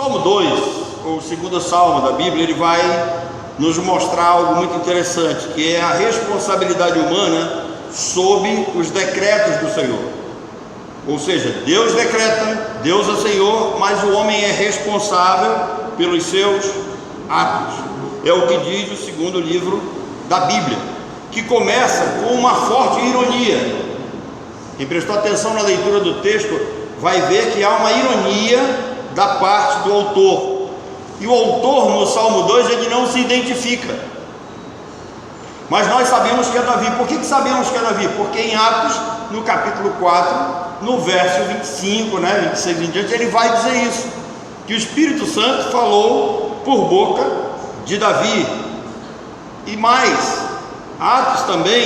Salmo 2, ou o segundo salmo da Bíblia, ele vai nos mostrar algo muito interessante, que é a responsabilidade humana sob os decretos do Senhor. Ou seja, Deus decreta, Deus é Senhor, mas o homem é responsável pelos seus atos. É o que diz o segundo livro da Bíblia, que começa com uma forte ironia. Quem prestou atenção na leitura do texto vai ver que há uma ironia da parte do autor. E o autor no Salmo 2, ele não se identifica, mas nós sabemos que é Davi. Por que sabemos que é Davi? Porque em Atos, no capítulo 4, no verso 25, 26 em diante, ele vai dizer isso, que o Espírito Santo falou por boca de Davi. E mais, Atos também,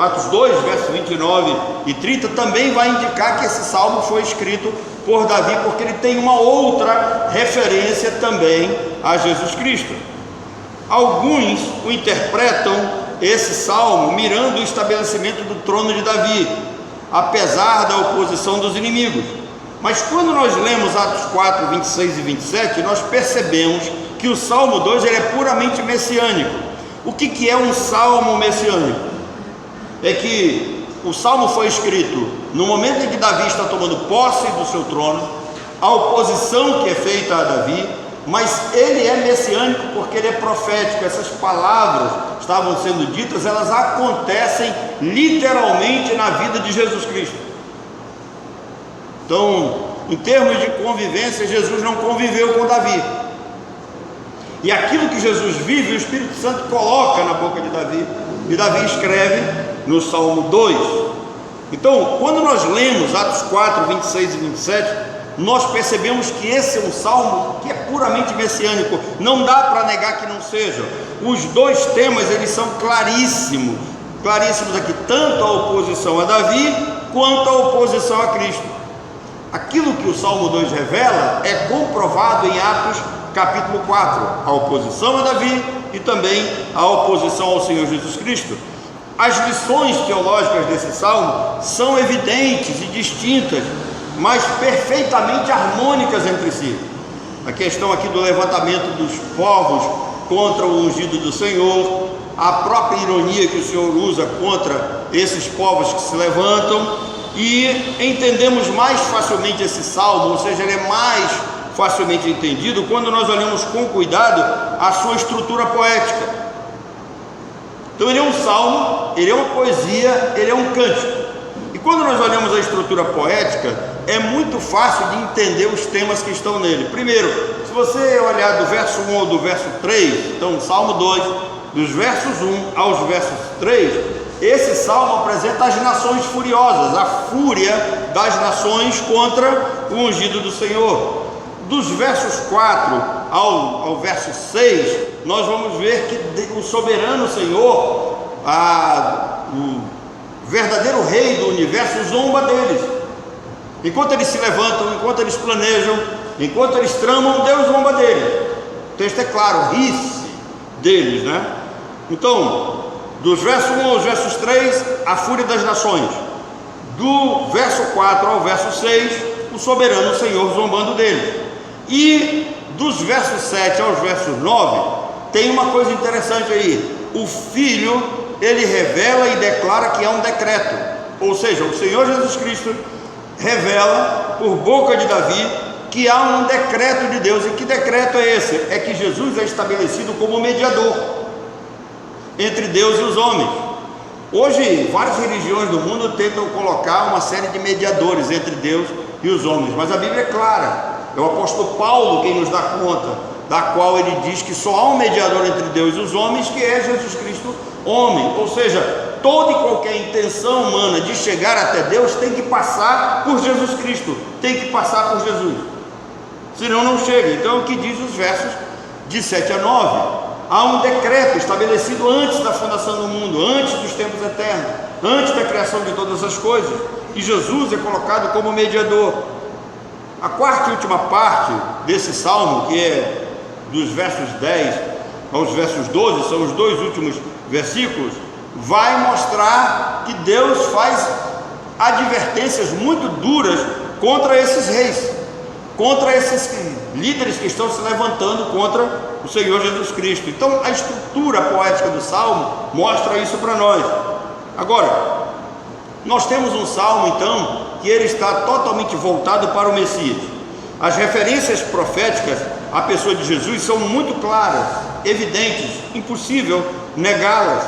Atos 2, verso 29 e 30, também vai indicar que esse salmo foi escrito por Davi, porque ele tem uma outra referência também a Jesus Cristo. Alguns o interpretam, esse salmo, mirando o estabelecimento do trono de Davi, apesar da oposição dos inimigos. Mas quando nós lemos Atos 4, 26 e 27, nós percebemos que o Salmo 2 ele é puramente messiânico. O que é um salmo messiânico? É que o salmo foi escrito no momento em que Davi está tomando posse do seu trono, a oposição que é feita a Davi, mas ele é messiânico porque ele é profético. Essas palavras estavam sendo ditas, elas acontecem literalmente na vida de Jesus Cristo. Então, em termos de convivência, Jesus não conviveu com Davi, e aquilo que Jesus vive, o Espírito Santo coloca na boca de Davi, e Davi escreve no Salmo 2. Então, quando nós lemos Atos 4, 26 e 27, nós percebemos que esse é um salmo que é puramente messiânico. Não dá para negar que não seja. Os dois temas, eles são claríssimos aqui, tanto a oposição a Davi, quanto a oposição a Cristo. Aquilo que o Salmo 2 revela é comprovado em Atos capítulo 4, a oposição a Davi e também a oposição ao Senhor Jesus Cristo. As lições teológicas desse salmo são evidentes e distintas, mas perfeitamente harmônicas entre si. A questão aqui do levantamento dos povos contra o ungido do Senhor, a própria ironia que o Senhor usa contra esses povos que se levantam, e entendemos mais facilmente esse salmo, ou seja, ele é mais facilmente entendido quando nós olhamos com cuidado a sua estrutura poética. Então ele é um salmo, ele é uma poesia, ele é um cântico. E quando nós olhamos a estrutura poética, é muito fácil de entender os temas que estão nele. Primeiro, se você olhar do verso 1 ao do verso 3, então Salmo 2, dos versos 1 aos versos 3, esse salmo apresenta as nações furiosas, a fúria das nações contra o ungido do Senhor. Dos versos 4 ao verso 6, nós vamos ver que o soberano Senhor, o verdadeiro rei do universo, zomba deles. Enquanto eles se levantam, enquanto eles planejam, enquanto eles tramam, Deus zomba deles. O texto é claro, ri-se deles, Então, dos versos 1 aos versos 3, a fúria das nações. Do verso 4 ao verso 6, o soberano Senhor zombando deles. E dos versos 7 aos versos 9, tem uma coisa interessante aí. O Filho, ele revela e declara que é um decreto. Ou seja, o Senhor Jesus Cristo revela por boca de Davi que há um decreto de Deus. E que decreto é esse? É que Jesus é estabelecido como mediador entre Deus e os homens. Hoje, várias religiões do mundo tentam colocar uma série de mediadores entre Deus e os homens, mas a Bíblia é clara. É o apóstolo Paulo quem nos dá conta, da qual ele diz que só há um mediador entre Deus e os homens, que é Jesus Cristo, homem. Ou seja, toda e qualquer intenção humana de chegar até Deus tem que passar por Jesus Cristo, tem que passar por Jesus, senão não chega. Então, o que diz os versos de 7 a 9? Há um decreto estabelecido antes da fundação do mundo, antes dos tempos eternos, antes da criação de todas as coisas, e Jesus é colocado como mediador. A quarta e última parte desse salmo, que é dos versos 10 aos versos 12, são os dois últimos versículos, vai mostrar que Deus faz advertências muito duras contra esses reis, contra esses líderes que estão se levantando contra o Senhor Jesus Cristo. Então a estrutura poética do Salmo mostra isso para nós. Agora, nós temos um Salmo então que ele está totalmente voltado para o Messias. As referências proféticas à pessoa de Jesus são muito claras, evidentes, impossível negá-las.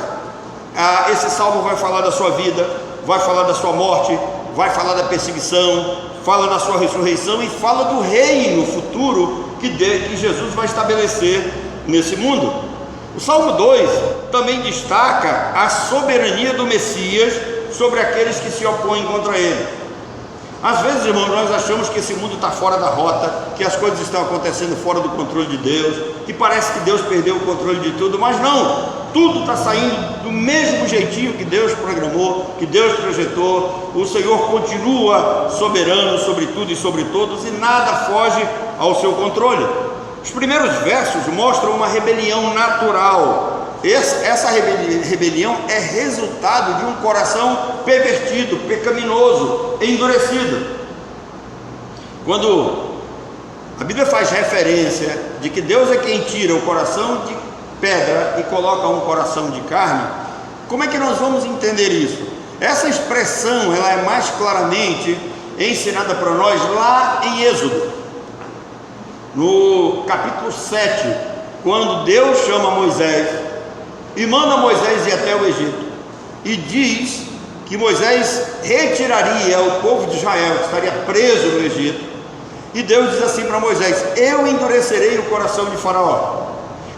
Esse Salmo vai falar da sua vida, vai falar da sua morte, vai falar da perseguição, fala da sua ressurreição e fala do reino futuro que Jesus vai estabelecer nesse mundo. O Salmo 2 também destaca a soberania do Messias sobre aqueles que se opõem contra ele. Às vezes, irmãos, nós achamos que esse mundo está fora da rota, que as coisas estão acontecendo fora do controle de Deus, que parece que Deus perdeu o controle de tudo, mas não, tudo está saindo do mesmo jeitinho que Deus programou, que Deus projetou. O Senhor continua soberano sobre tudo e sobre todos, e nada foge ao seu controle. Os primeiros versos mostram uma rebelião natural. Essa rebelião é resultado de um coração pervertido, pecaminoso, endurecido. Quando a Bíblia faz referência de que Deus é quem tira o coração de pedra e coloca um coração de carne, como é que nós vamos entender isso? Essa expressão ela é mais claramente ensinada para nós lá em Êxodo, no capítulo 7, quando Deus chama Moisés e manda Moisés ir até o Egito, e diz que Moisés retiraria o povo de Israel, que estaria preso no Egito, e Deus diz assim para Moisés: eu endurecerei o coração de Faraó.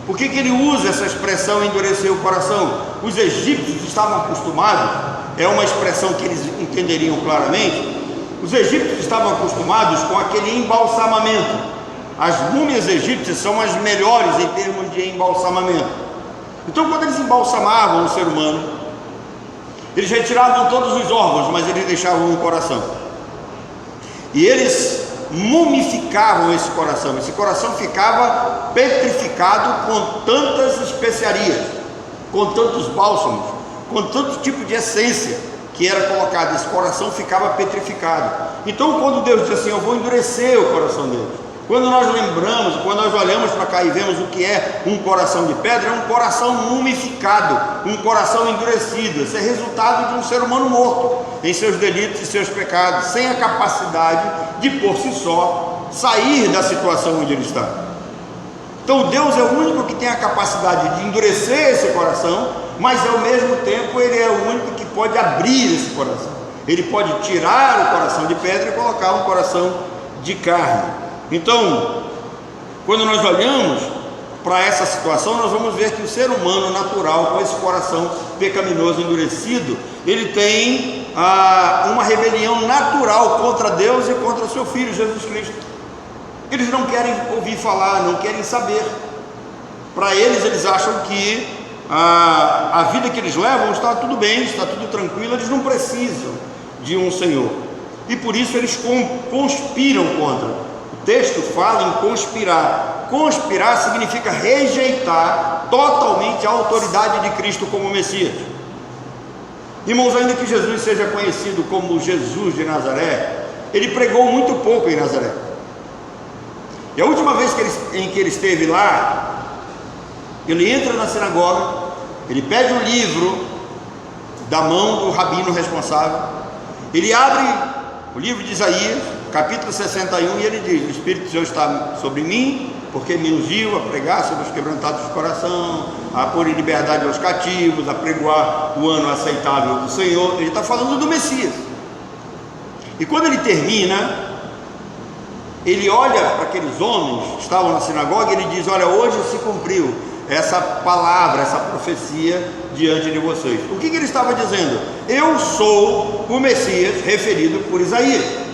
Por que ele usa essa expressão, endurecer o coração? Os egípcios estavam acostumados, é uma expressão que eles entenderiam claramente, os egípcios estavam acostumados com aquele embalsamamento. As múmias egípcias são as melhores em termos de embalsamamento. Então, quando eles embalsamavam o ser humano, eles retiravam todos os órgãos, mas eles deixavam o coração. E eles mumificavam esse coração. Esse coração ficava petrificado com tantas especiarias, com tantos bálsamos, com tanto tipo de essência que era colocado. Esse coração ficava petrificado. Então, quando Deus diz assim: eu vou endurecer o coração deles. Quando nós lembramos, quando nós olhamos para cá e vemos o que é um coração de pedra, é um coração mumificado, um coração endurecido. Isso é resultado de um ser humano morto em seus delitos e seus pecados, sem a capacidade de por si só sair da situação onde ele está. Então Deus é o único que tem a capacidade de endurecer esse coração, mas ao mesmo tempo ele é o único que pode abrir esse coração. Ele pode tirar o coração de pedra e colocar um coração de carne. Então, quando nós olhamos para essa situação, nós vamos ver que o ser humano natural, com esse coração pecaminoso endurecido, ele tem uma rebelião natural contra Deus e contra o seu Filho, Jesus Cristo. Eles não querem ouvir falar, não querem saber. Para eles acham que a vida que eles levam está tudo bem, está tudo tranquilo, eles não precisam de um Senhor. E por isso eles conspiram contra. O texto fala em conspirar. Conspirar significa rejeitar totalmente a autoridade de Cristo como Messias. Irmãos, ainda que Jesus seja conhecido como Jesus de Nazaré, ele pregou muito pouco em Nazaré. E a última vez em que ele esteve lá, ele entra na sinagoga, ele pede um livro da mão do rabino responsável, ele abre o livro de Isaías, capítulo 61, e ele diz: o Espírito de Deus está sobre mim, porque me ungiu a pregar sobre os quebrantados de coração, a pôr em liberdade aos cativos, a pregoar o ano aceitável do Senhor. Ele está falando do Messias. E quando ele termina, ele olha para aqueles homens que estavam na sinagoga e ele diz: olha, hoje se cumpriu essa palavra, essa profecia diante de vocês. O que ele estava dizendo? Eu sou o Messias referido por Isaías.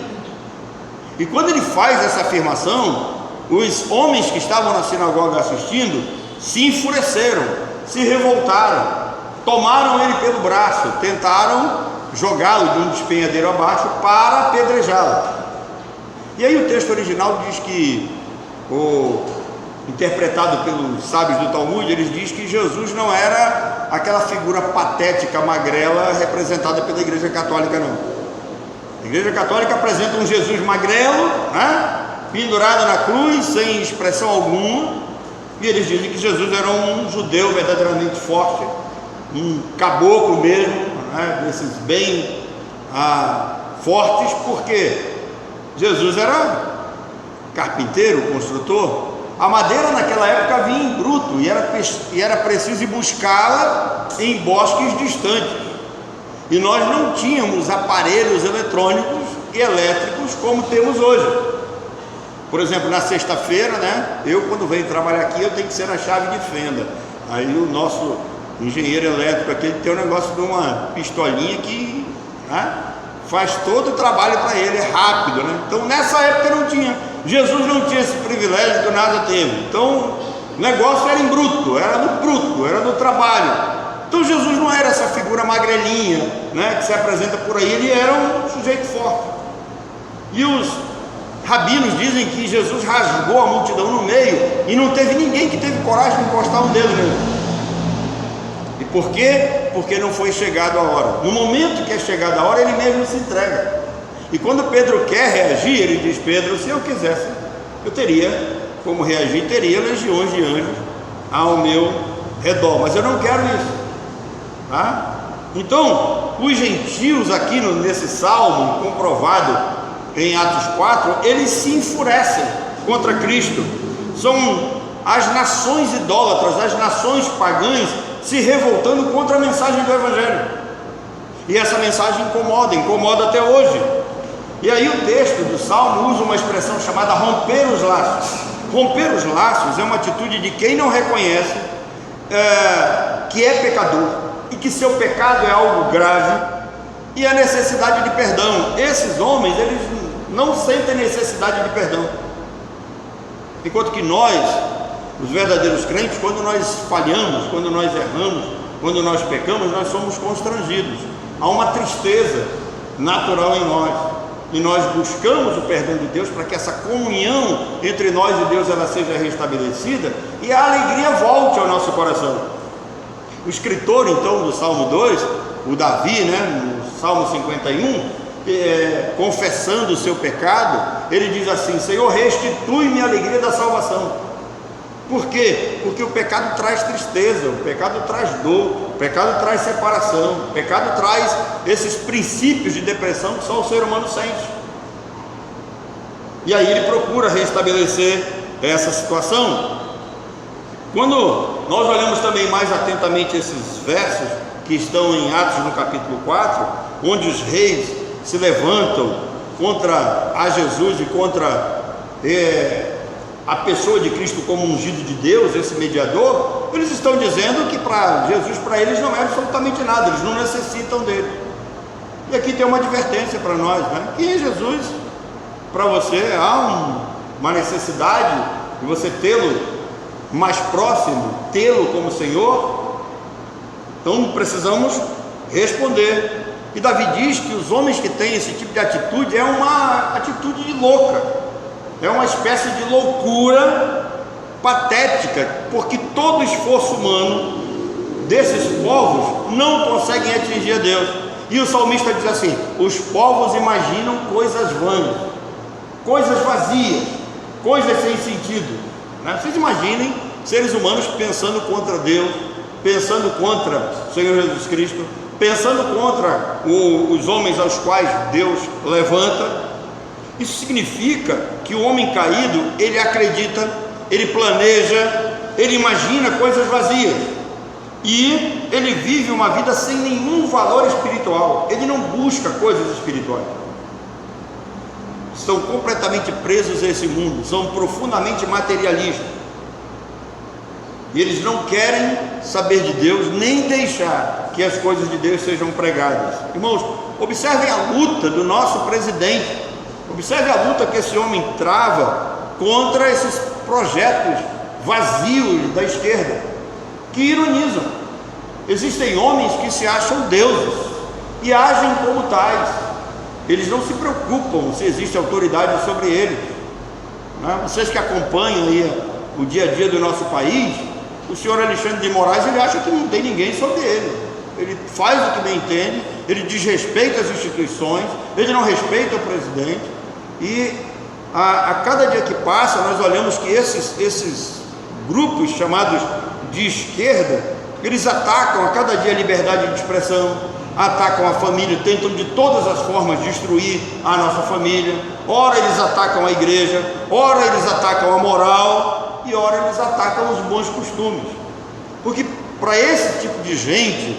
E quando ele faz essa afirmação, os homens que estavam na sinagoga assistindo se enfureceram, se revoltaram, tomaram ele pelo braço, tentaram jogá-lo de um despenhadeiro abaixo para apedrejá-lo. E aí o texto original diz que, interpretado pelos sábios do Talmud, eles dizem que Jesus não era aquela figura patética, magrela, representada pela Igreja Católica, não. A Igreja Católica apresenta um Jesus magrelo, né? Pendurado na cruz, sem expressão alguma, e eles dizem que Jesus era um judeu verdadeiramente forte, um caboclo mesmo, né? Desses bem fortes, porque Jesus era carpinteiro, construtor. A madeira naquela época vinha em bruto e era preciso ir buscá-la em bosques distantes, e nós não tínhamos aparelhos eletrônicos e elétricos como temos hoje. Por exemplo, na sexta-feira, né, eu quando venho trabalhar aqui, eu tenho que ser na chave de fenda. Aí o nosso engenheiro elétrico aqui, ele tem um negócio de uma pistolinha que, né, faz todo o trabalho para ele, é rápido, né? Então nessa época não tinha, Jesus não tinha esse privilégio que o nada teve. Então o negócio era em bruto, era no trabalho. Então Jesus não era essa figura magrelinha, né, que se apresenta por aí, ele era um sujeito forte. E os rabinos dizem que Jesus rasgou a multidão no meio e não teve ninguém que teve coragem de encostar um dedo nele. E por quê? Porque não foi chegado a hora. No momento que é chegada a hora, ele mesmo se entrega. E quando Pedro quer reagir, ele diz: Pedro, se eu quisesse, eu teria como reagir, teria legiões de anjos ao meu redor, mas eu não quero isso. Tá? Então, os gentios aqui nesse salmo, comprovado em Atos 4, eles se enfurecem contra Cristo. São as nações idólatras, as nações pagãs se revoltando contra a mensagem do Evangelho. E essa mensagem incomoda até hoje. E aí o texto do salmo usa uma expressão chamada romper os laços. Romper os laços é uma atitude de quem não reconhece que é pecador e que seu pecado é algo grave e a necessidade de perdão. Esses homens, eles não sentem necessidade de perdão, enquanto que nós, os verdadeiros crentes, quando nós falhamos, quando nós erramos, quando nós pecamos, nós somos constrangidos. Há uma tristeza natural em nós e nós buscamos o perdão de Deus para que essa comunhão entre nós e Deus ela seja restabelecida e a alegria volte ao nosso coração. O escritor então do Salmo 2, o Davi, né, no Salmo 51, confessando o seu pecado, ele diz assim: Senhor, restitui-me a alegria da salvação. Por quê? Porque o pecado traz tristeza, o pecado traz dor, o pecado traz separação, o pecado traz esses princípios de depressão que só o ser humano sente. E aí ele procura restabelecer essa situação. Quando nós olhamos também mais atentamente esses versos que estão em Atos no capítulo 4, onde os reis se levantam contra a Jesus e contra a pessoa de Cristo como ungido de Deus, esse mediador, eles estão dizendo que para Jesus, para eles não é absolutamente nada, eles não necessitam dele. E aqui tem uma advertência para nós, né? Que em Jesus, para você, há uma necessidade de você tê-lo mais próximo, tê-lo como Senhor. Então precisamos responder. E Davi diz que os homens que têm esse tipo de atitude é uma atitude de louca, é uma espécie de loucura patética, porque todo esforço humano desses povos não conseguem atingir a Deus. E o salmista diz assim: os povos imaginam coisas vãs, coisas vazias, coisas sem sentido, né? Vocês imaginem seres humanos pensando contra Deus, pensando contra o Senhor Jesus Cristo, pensando contra os homens aos quais Deus levanta. Isso significa que o homem caído, ele acredita, ele planeja, ele imagina coisas vazias e ele vive uma vida sem nenhum valor espiritual. Ele não busca coisas espirituais. Estão completamente presos a esse mundo, são profundamente materialistas e eles não querem saber de Deus, nem deixar que as coisas de Deus sejam pregadas. Irmãos, observem a luta do nosso presidente, observe a luta que esse homem trava contra esses projetos vazios da esquerda, que ironizam. Existem homens que se acham deuses e agem como tais. Eles não se preocupam se existe autoridade sobre eles, né? Vocês que acompanham aí o dia a dia do nosso país, o senhor Alexandre de Moraes, ele acha que não tem ninguém sobre ele. Ele faz o que bem entende, ele desrespeita as instituições, ele não respeita o presidente, e a cada dia que passa nós olhamos que esses grupos chamados de esquerda, eles atacam a cada dia a liberdade de expressão, atacam a família, tentam de todas as formas destruir a nossa família. Ora eles atacam a igreja, ora eles atacam a moral, e ora eles atacam os bons costumes, porque para esse tipo de gente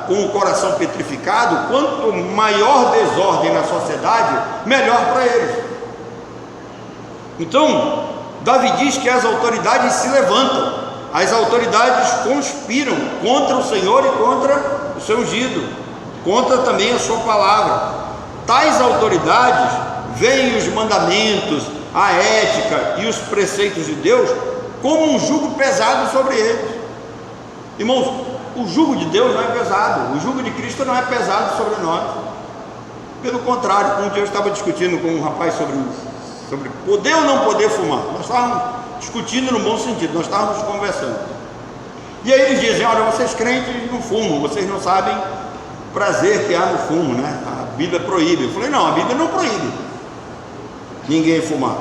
com o coração petrificado, quanto maior desordem na sociedade, melhor para eles. Então Davi diz que as autoridades se levantam, as autoridades conspiram contra o Senhor e contra o seu ungido, contra também a sua palavra. Tais autoridades veem os mandamentos, a ética e os preceitos de Deus como um jugo pesado sobre eles. Irmãos, o jugo de Deus não é pesado, o jugo de Cristo não é pesado sobre nós. Pelo contrário, um dia eu estava discutindo com um rapaz sobre poder ou não poder fumar. Nós estávamos discutindo no bom sentido, nós estávamos conversando. E aí eles dizem: olha, vocês crentes não fumam, vocês não sabem o prazer que há no fumo, né? A Bíblia proíbe. Eu falei: não, a Bíblia não proíbe ninguém fumar.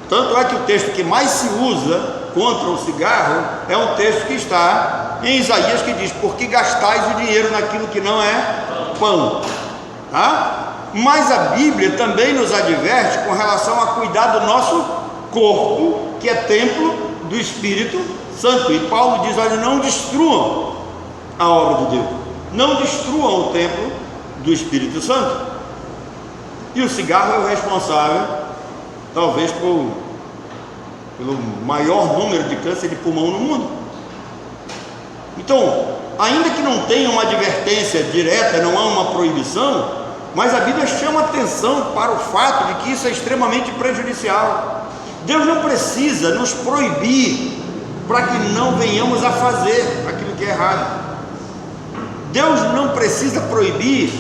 Tanto é que o texto que mais se usa contra o cigarro é um texto que está em Isaías, que diz: por que gastais o dinheiro naquilo que não é pão? Tá? Mas a Bíblia também nos adverte com relação a cuidar do nosso corpo, que é templo do Espírito Santo. E Paulo diz: olha, não destruam a obra de Deus, não destruam o templo do Espírito Santo. E o cigarro é o responsável, talvez, pelo maior número de câncer de pulmão no mundo. Então, ainda que não tenha uma advertência direta, não há uma proibição, mas a Bíblia chama atenção para o fato de que isso é extremamente prejudicial. Deus não precisa nos proibir para que não venhamos a fazer aquilo que é errado. Deus não precisa proibir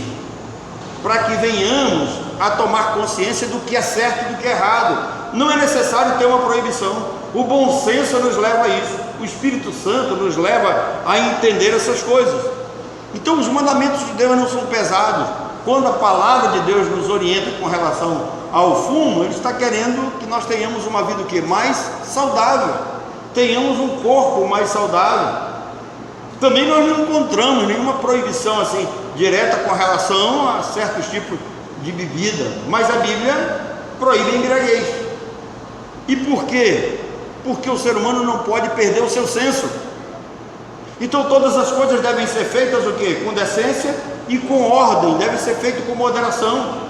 para que venhamos a tomar consciência do que é certo e do que é errado. Não é necessário ter uma proibição. O bom senso nos leva a isso. O Espírito Santo nos leva a entender essas coisas. Então os mandamentos de Deus não são pesados. Quando a palavra de Deus nos orienta com relação ao fumo, Ele está querendo que nós tenhamos uma vida mais saudável, tenhamos um corpo mais saudável. Também nós não encontramos nenhuma proibição assim direta com relação a certos tipos de bebida, mas a Bíblia proíbe a embriaguez. E por quê? Porque o ser humano não pode perder o seu senso. Então todas as coisas devem ser feitas o quê? Com decência e com ordem, deve ser feito com moderação.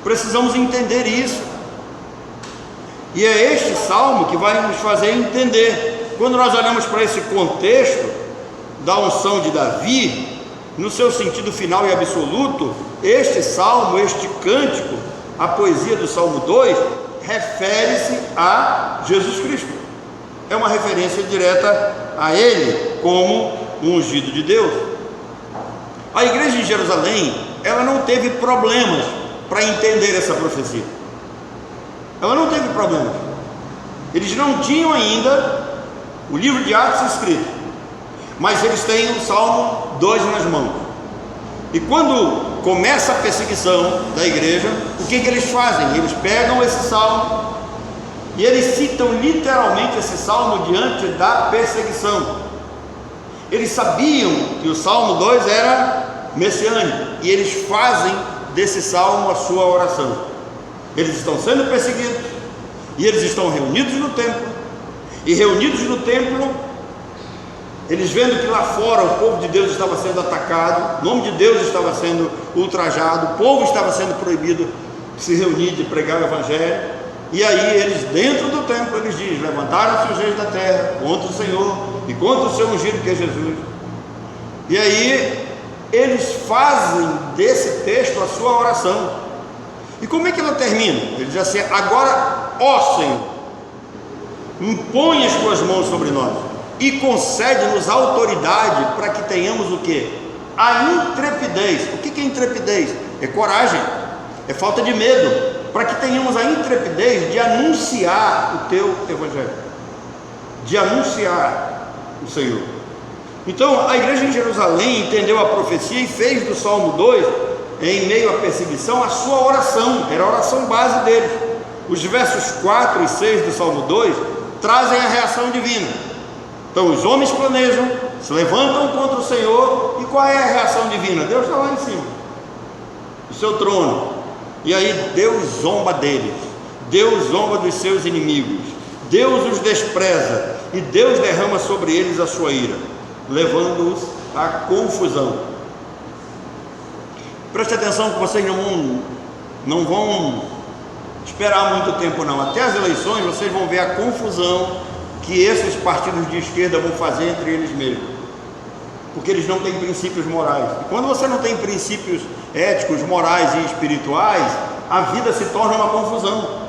Precisamos entender isso. E é este salmo que vai nos fazer entender. Quando nós olhamos para esse contexto da unção de Davi, no seu sentido final e absoluto, este salmo, este cântico, a poesia do Salmo 2, refere-se a Jesus Cristo. É uma referência direta a Ele como um ungido de Deus. A igreja em Jerusalém, ela não teve problemas para entender essa profecia. Ela não teve problemas. Eles não tinham ainda o livro de Atos escrito, mas eles têm o Salmo 2 nas mãos. E quando começa a perseguição da igreja, o que eles fazem? Eles pegam esse salmo e eles citam literalmente esse salmo diante da perseguição. Eles sabiam que o Salmo 2 era messiânico e eles fazem desse salmo a sua oração. Eles estão sendo perseguidos e eles estão reunidos no templo, e reunidos no templo, eles vendo que lá fora o povo de Deus estava sendo atacado, o nome de Deus estava sendo ultrajado, o povo estava sendo proibido de se reunir, de pregar o evangelho. E aí eles, dentro do templo, eles dizem: levantaram-se os reis da terra contra o Senhor e contra o seu ungido, que é Jesus. E aí eles fazem desse texto a sua oração. E como é que ela termina? Ele diz assim: agora, ó Senhor, impõe as tuas mãos sobre nós e concede-nos autoridade para que tenhamos o quê? A intrepidez. O que é intrepidez? É coragem, é falta de medo, para que tenhamos a intrepidez de anunciar o teu evangelho, de anunciar o Senhor. Então a igreja em Jerusalém entendeu a profecia e fez do Salmo 2, em meio à perseguição, a sua oração, era a oração base deles. Os versos 4 e 6 do Salmo 2 trazem a reação divina. Então os homens planejam, se levantam contra o Senhor, e qual é a reação divina? Deus está lá em cima, do seu trono, e aí Deus zomba deles, Deus zomba dos seus inimigos, Deus os despreza, e Deus derrama sobre eles a sua ira, levando-os à confusão. Preste atenção que vocês não vão esperar muito tempo não, até as eleições vocês vão ver a confusão que esses partidos de esquerda vão fazer entre eles mesmos, porque eles não têm princípios morais, e quando você não tem princípios éticos, morais e espirituais, a vida se torna uma confusão,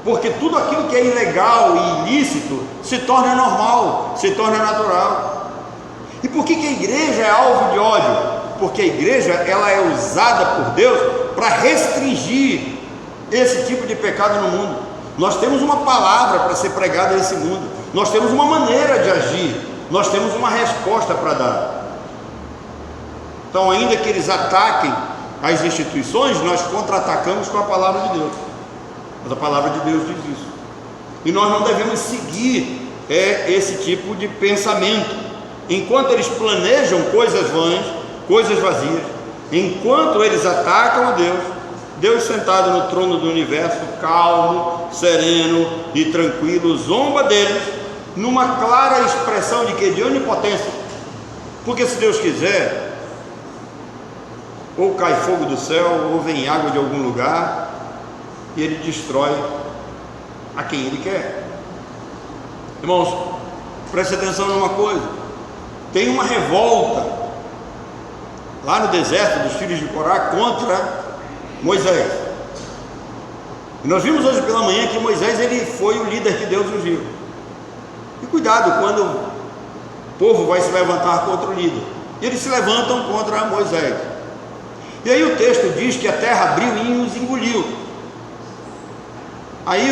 porque tudo aquilo que é ilegal e ilícito se torna normal, se torna natural. E por que a igreja é alvo de ódio? Porque a igreja ela é usada por Deus para restringir esse tipo de pecado no mundo. Nós temos uma palavra para ser pregada nesse mundo, nós temos uma maneira de agir, nós temos uma resposta para dar. Então, ainda que eles ataquem as instituições, nós contra-atacamos com a palavra de Deus. Mas a palavra de Deus diz isso, e nós não devemos seguir esse tipo de pensamento. Enquanto eles planejam coisas vãs, coisas vazias, enquanto eles atacam a Deus, Deus sentado no trono do universo, calmo, sereno e tranquilo, zomba deles, numa clara expressão de quê? De onipotência. Porque se Deus quiser, ou cai fogo do céu, ou vem água de algum lugar, e Ele destrói a quem Ele quer. Irmãos, preste atenção numa coisa, tem uma revolta lá no deserto dos filhos de Corá contra Moisés. E nós vimos hoje pela manhã que Moisés ele foi o líder que Deus ungiu. E cuidado quando o povo vai se levantar contra o líder. Eles se levantam contra Moisés. E aí o texto diz que a terra abriu e os engoliu. Aí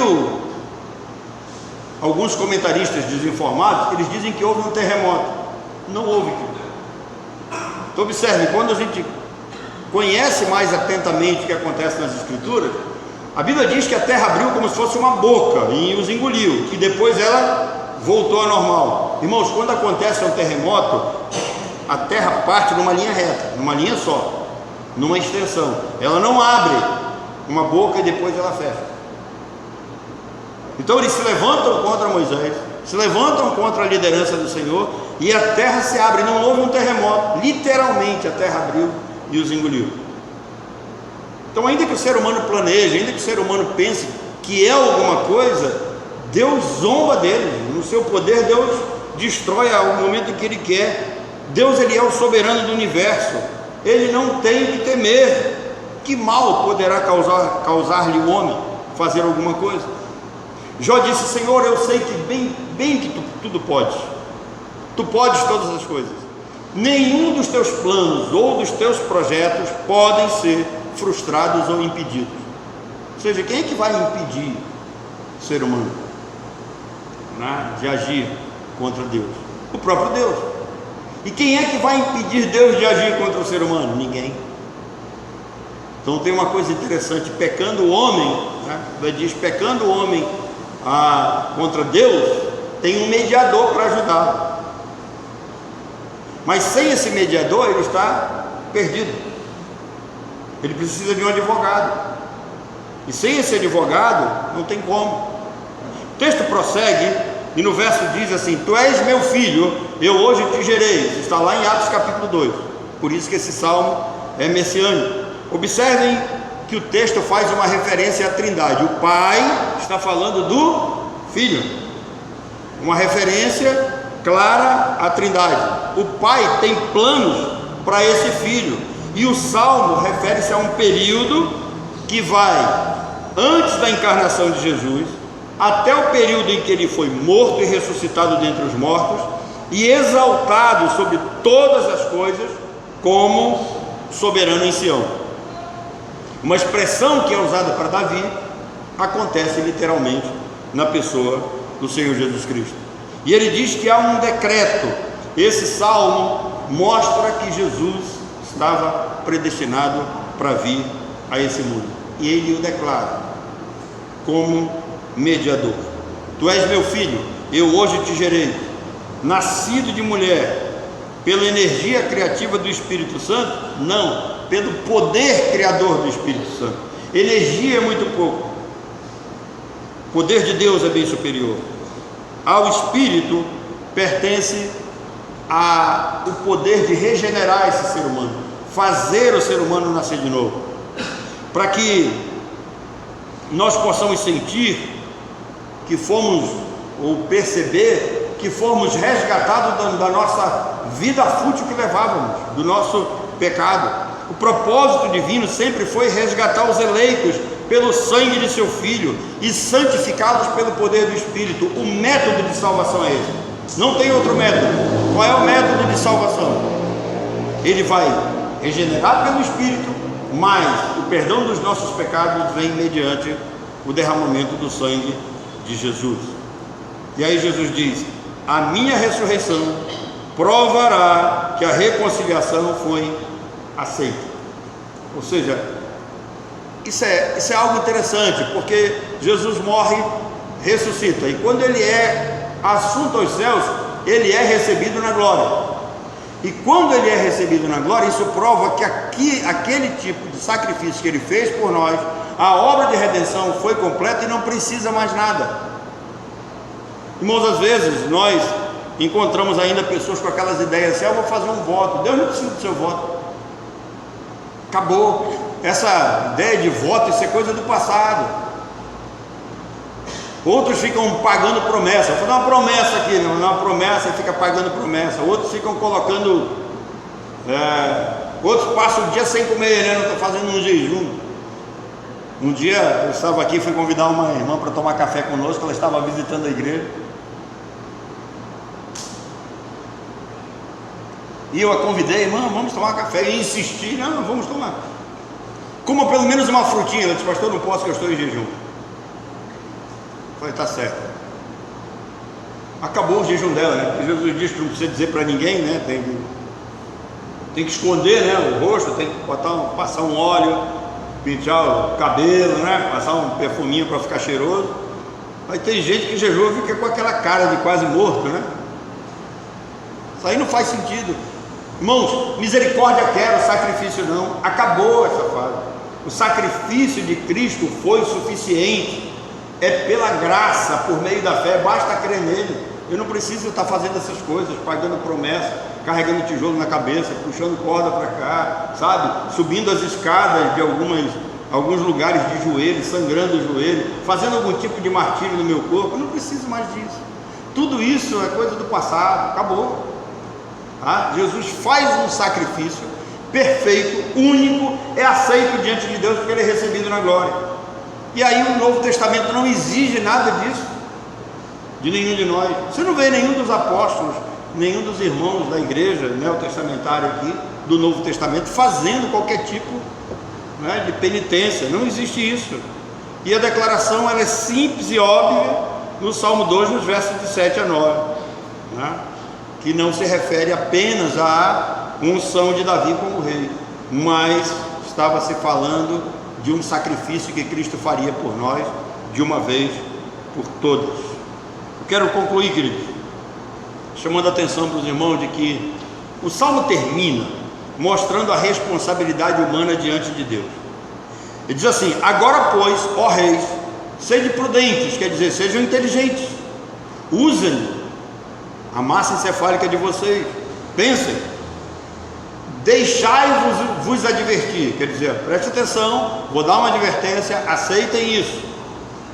alguns comentaristas desinformados, eles dizem que houve um terremoto. Não houve. Então observe, quando a gente conhece mais atentamente o que acontece nas escrituras, a Bíblia diz que a terra abriu como se fosse uma boca e os engoliu, e depois ela voltou ao normal. Irmãos, quando acontece um terremoto, a terra parte numa linha reta, numa linha só, numa extensão, ela não abre uma boca e depois ela fecha. Então eles se levantam contra Moisés, se levantam contra a liderança do Senhor, e a terra se abre. Não houve um terremoto, literalmente a terra abriu e os engoliu. Então, ainda que o ser humano planeje, ainda que o ser humano pense que é alguma coisa, Deus zomba dele. No seu poder, Deus destrói ao momento em que Ele quer. Deus ele é o soberano do universo, Ele não tem que temer. Que mal poderá causar-lhe o homem fazer alguma coisa? Jó disse: Senhor, eu sei que bem que tu tudo podes, tu podes todas as coisas, nenhum dos teus planos ou dos teus projetos podem ser frustrados ou impedidos. Ou seja, quem é que vai impedir o ser humano, né, de agir contra Deus? O próprio Deus. E quem é que vai impedir Deus de agir contra o ser humano? Ninguém. Então tem uma coisa interessante: pecando o homem, né, diz, pecando o homem contra Deus, tem um mediador para ajudar, mas sem esse mediador ele está perdido. Ele precisa de um advogado, e sem esse advogado não tem como. O texto prossegue e no verso diz assim: Tu és meu filho, eu hoje te gerei. Isso está lá em Atos capítulo 2, por isso que esse salmo é messiânico. Observem que o texto faz uma referência à Trindade. O Pai está falando do Filho, uma referência clara à Trindade. O Pai tem planos para esse Filho, e o Salmo refere-se a um período que vai antes da encarnação de Jesus, até o período em que Ele foi morto e ressuscitado dentre os mortos, e exaltado sobre todas as coisas como soberano em Sião. Uma expressão que é usada para Davi acontece literalmente na pessoa do Senhor Jesus Cristo. E ele diz que há um decreto, esse salmo mostra que Jesus estava predestinado para vir a esse mundo, e ele o declara como mediador. Tu és meu filho, eu hoje te gerei, nascido de mulher, pela energia criativa do Espírito Santo? Não, pelo poder criador do Espírito Santo. Energia é muito pouco, o poder de Deus é bem superior. Ao Espírito pertence o poder de regenerar esse ser humano, fazer o ser humano nascer de novo, para que nós possamos sentir que fomos, ou perceber que fomos resgatados da nossa vida fútil que levávamos, do nosso pecado. O propósito divino sempre foi resgatar os eleitos pelo sangue de seu Filho e santificá-los pelo poder do Espírito. O método de salvação é esse, não tem outro método. Qual é o método de salvação? Ele vai regenerar pelo Espírito, mas o perdão dos nossos pecados vem mediante o derramamento do sangue de Jesus. E aí Jesus diz: a minha ressurreição provará que a reconciliação foi aceita. Ou seja, isso é algo interessante, porque Jesus morre, ressuscita, e quando ele é assunto aos céus, ele é recebido na glória. E quando ele é recebido na glória, isso prova que aquele tipo de sacrifício que ele fez por nós, a obra de redenção foi completa e não precisa mais nada. Irmãos, às vezes nós encontramos ainda pessoas com aquelas ideias assim: eu vou fazer um voto, Deus não precisa do seu voto, acabou. Essa ideia de voto, isso é coisa do passado. Outros ficam pagando promessa, vou dar uma promessa aqui, não, uma promessa e fica pagando promessa. Outros ficam colocando, outros passam o dia sem comer, né? Não estou fazendo um jejum. Um dia eu estava aqui, fui convidar uma irmã para tomar café conosco, ela estava visitando a igreja, e eu a convidei: irmã, vamos tomar café, e insisti: não, vamos tomar, coma pelo menos uma frutinha. Ela disse: pastor, não posso, que eu estou em jejum. Falei: tá certo. Acabou o jejum dela, né? Porque Jesus disse que não precisa dizer para ninguém, né? Tem que esconder, né, o rosto, tem que passar um óleo, pintar o cabelo, né? Passar um perfuminho para ficar cheiroso. Aí tem gente que jejua e fica com aquela cara de quase morto, né? Isso aí não faz sentido. Irmãos, misericórdia quero, sacrifício não. Acabou essa fase. O sacrifício de Cristo foi suficiente. É pela graça, por meio da fé, basta crer nele. Eu não preciso estar fazendo essas coisas, pagando promessa, carregando tijolo na cabeça, puxando corda para cá, sabe? Subindo as escadas de alguns lugares de joelho, sangrando o joelho, fazendo algum tipo de martírio no meu corpo. Eu não preciso mais disso. Tudo isso é coisa do passado, acabou. Tá? Jesus faz um sacrifício perfeito, único, é aceito diante de Deus porque ele é recebido na glória. E aí o Novo Testamento não exige nada disso de nenhum de nós. Você não vê nenhum dos apóstolos, nenhum dos irmãos da igreja neotestamentária aqui do Novo Testamento fazendo qualquer tipo, né, de penitência. Não existe isso. E a declaração ela é simples e óbvia no Salmo 2, nos versos de 7 a 9, né, que não se refere apenas à unção de Davi como rei, mas estava se falando de um sacrifício que Cristo faria por nós de uma vez por todas. Eu quero concluir, queridos, chamando a atenção para os irmãos de que o Salmo termina mostrando a responsabilidade humana diante de Deus. Ele diz assim: agora pois, ó reis, sede prudentes, quer dizer, sejam inteligentes, usem a massa encefálica de vocês, pensem, deixai-vos advertir, quer dizer, preste atenção, vou dar uma advertência, aceitem isso,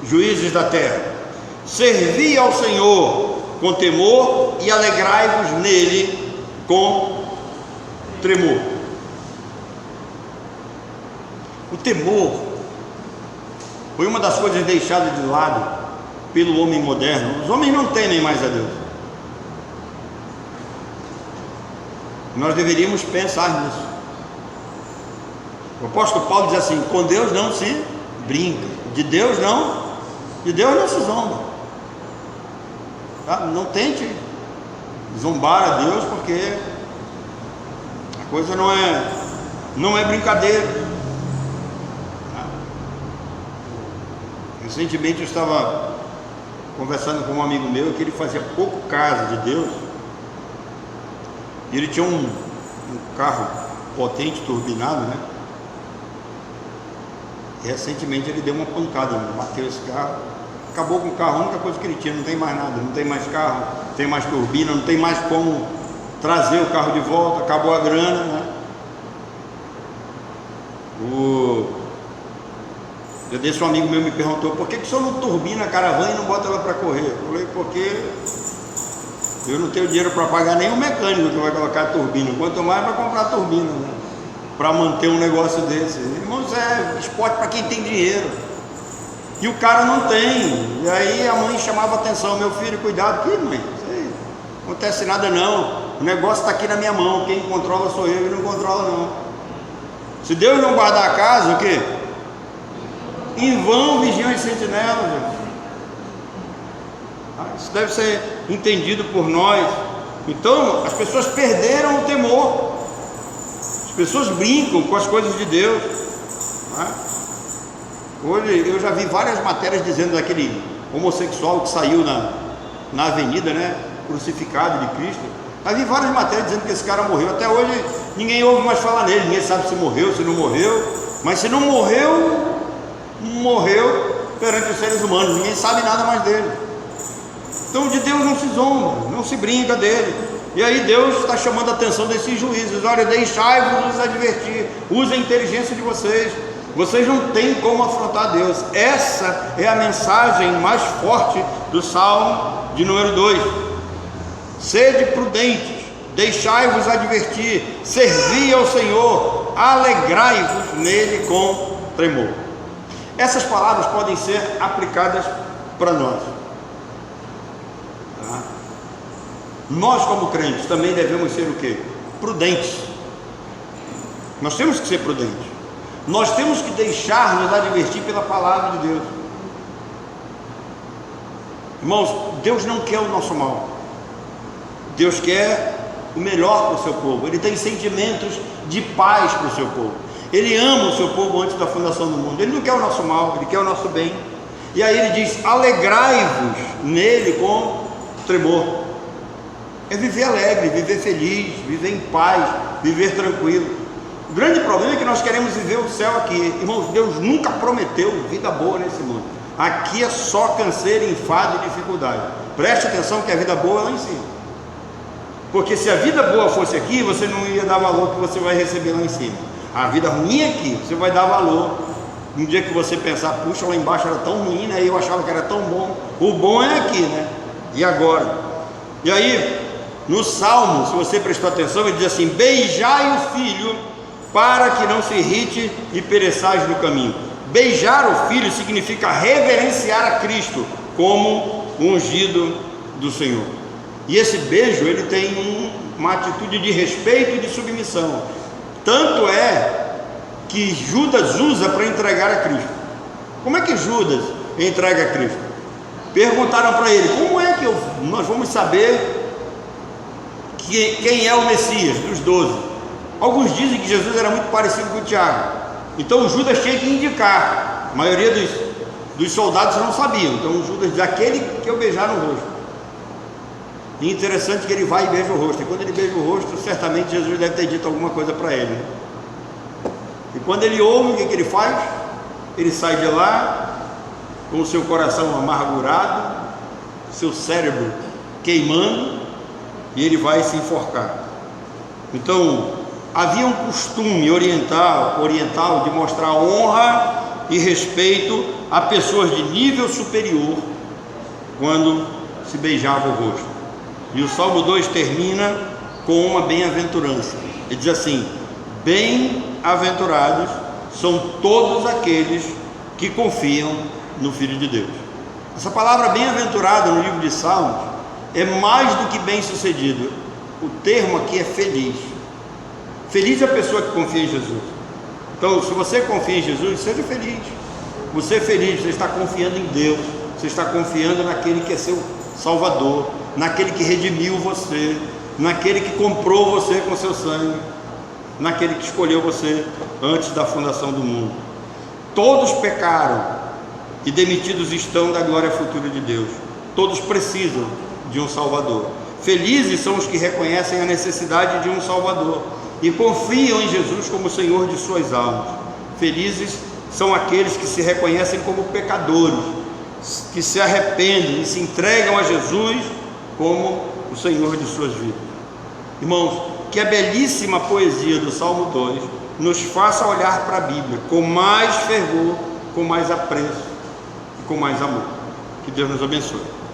juízes da terra, servi ao Senhor com temor e alegrai-vos nele com tremor. O temor foi uma das coisas deixadas de lado pelo homem moderno. Os homens não temem mais a Deus. Nós deveríamos pensar nisso. O apóstolo Paulo diz assim: com Deus não se brinca, de Deus não se zomba, tá? Não tente zombar a Deus, porque a coisa não é brincadeira. Recentemente eu estava conversando com um amigo meu que ele fazia pouco caso de Deus, e ele tinha um carro potente, turbinado, né? E recentemente ele deu uma pancada, bateu esse carro, acabou com o carro. A única coisa que ele tinha, não tem mais nada, não tem mais carro, não tem mais turbina, não tem mais como trazer o carro de volta, acabou a grana, né? Eu disse, um amigo meu me perguntou: por que o senhor não turbina a caravana e não bota ela para correr? Eu falei: porque eu não tenho dinheiro para pagar nem o mecânico que vai colocar a turbina, quanto mais para comprar a turbina, né? Para manter um negócio desse. Irmãos, é esporte para quem tem dinheiro, e o cara não tem. E aí a mãe chamava atenção: meu filho, cuidado. Que mãe, não acontece nada não, o negócio está aqui na minha mão, quem controla sou eu, ele não controla não. Se Deus não guardar a casa, o quê? Em vão vigiam as sentinelas, gente. Isso deve ser entendido por nós. Então as pessoas perderam o temor, as pessoas brincam com as coisas de Deus, né? Hoje eu já vi várias matérias dizendo daquele homossexual que saiu na avenida, né, crucificado de Cristo. Já vi várias matérias dizendo que esse cara morreu. Até hoje ninguém ouve mais falar nele, ninguém sabe se morreu, se não morreu. Mas se não morreu, morreu perante os seres humanos, ninguém sabe nada mais dele. Então de Deus não se zomba, não se brinca dele. E aí Deus está chamando a atenção desses juízes: olha, deixai-vos advertir, use a inteligência de vocês, vocês não têm como afrontar Deus. Essa é a mensagem mais forte do Salmo de número 2. Sede prudentes, deixai-vos advertir, servi ao Senhor, alegrai-vos nele com tremor. Essas palavras podem ser aplicadas para nós, tá? Nós como crentes também devemos ser o quê? Prudentes. Nós temos que ser prudentes. Nós temos que deixar nos advertir pela palavra de Deus. Irmãos, Deus não quer o nosso mal. Deus quer o melhor para o seu povo. Ele tem sentimentos de paz para o seu povo. Ele ama o seu povo antes da fundação do mundo. Ele não quer o nosso mal, ele quer o nosso bem. E aí ele diz: alegrai-vos nele com tremor. É viver alegre, viver feliz, viver em paz, viver tranquilo. O grande problema é que nós queremos viver o céu aqui. Irmãos, Deus nunca prometeu vida boa nesse mundo. Aqui é só canseiro, enfado e dificuldade. Preste atenção que a vida boa é lá em cima. Porque se a vida boa fosse aqui, você não ia dar valor que você vai receber lá em cima. A vida ruim é aqui, você vai dar valor no dia que você pensar: puxa, lá embaixo era tão ruim, né? Eu achava que era tão bom. O bom é aqui, né? E agora? E aí, no Salmo, se você prestou atenção, ele diz assim: beijai o filho, para que não se irrite e pereçais no caminho. Beijar o filho significa reverenciar a Cristo como o ungido do Senhor. E esse beijo, ele tem uma atitude de respeito e de submissão. Tanto é que Judas usa para entregar a Cristo. Como é que Judas entrega a Cristo? Perguntaram para ele: como é que nós vamos saber quem é o Messias dos 12? Alguns dizem que Jesus era muito parecido com o Tiago. Então Judas tinha que indicar. A maioria dos soldados não sabiam. Então Judas diz: aquele que eu beijar no rosto. E interessante que ele vai e beija o rosto. E quando ele beija o rosto, certamente Jesus deve ter dito alguma coisa para ele. E quando ele ouve, o que ele faz? Ele sai de lá com o seu coração amargurado, seu cérebro queimando, e ele vai se enforcar. Então havia um costume oriental de mostrar honra e respeito a pessoas de nível superior quando se beijava o rosto. E o Salmo 2 termina com uma bem-aventurança. Ele diz assim: bem-aventurados são todos aqueles que confiam no Filho de Deus. Essa palavra bem-aventurado no livro de Salmos é mais do que bem-sucedido. O termo aqui é feliz. Feliz é a pessoa que confia em Jesus. Então, se você confia em Jesus, seja feliz. Você é feliz, você está confiando em Deus, você está confiando naquele que é seu Salvador, naquele que redimiu você, naquele que comprou você com seu sangue, naquele que escolheu você antes da fundação do mundo. Todos pecaram e demitidos estão da glória futura de Deus. Todos precisam de um Salvador. Felizes são os que reconhecem a necessidade de um Salvador e confiam em Jesus como Senhor de suas almas. Felizes são aqueles que se reconhecem como pecadores, que se arrependem e se entregam a Jesus como o Senhor de suas vidas. Irmãos, que a belíssima poesia do Salmo 2 nos faça olhar para a Bíblia com mais fervor, com mais apreço e com mais amor. Que Deus nos abençoe.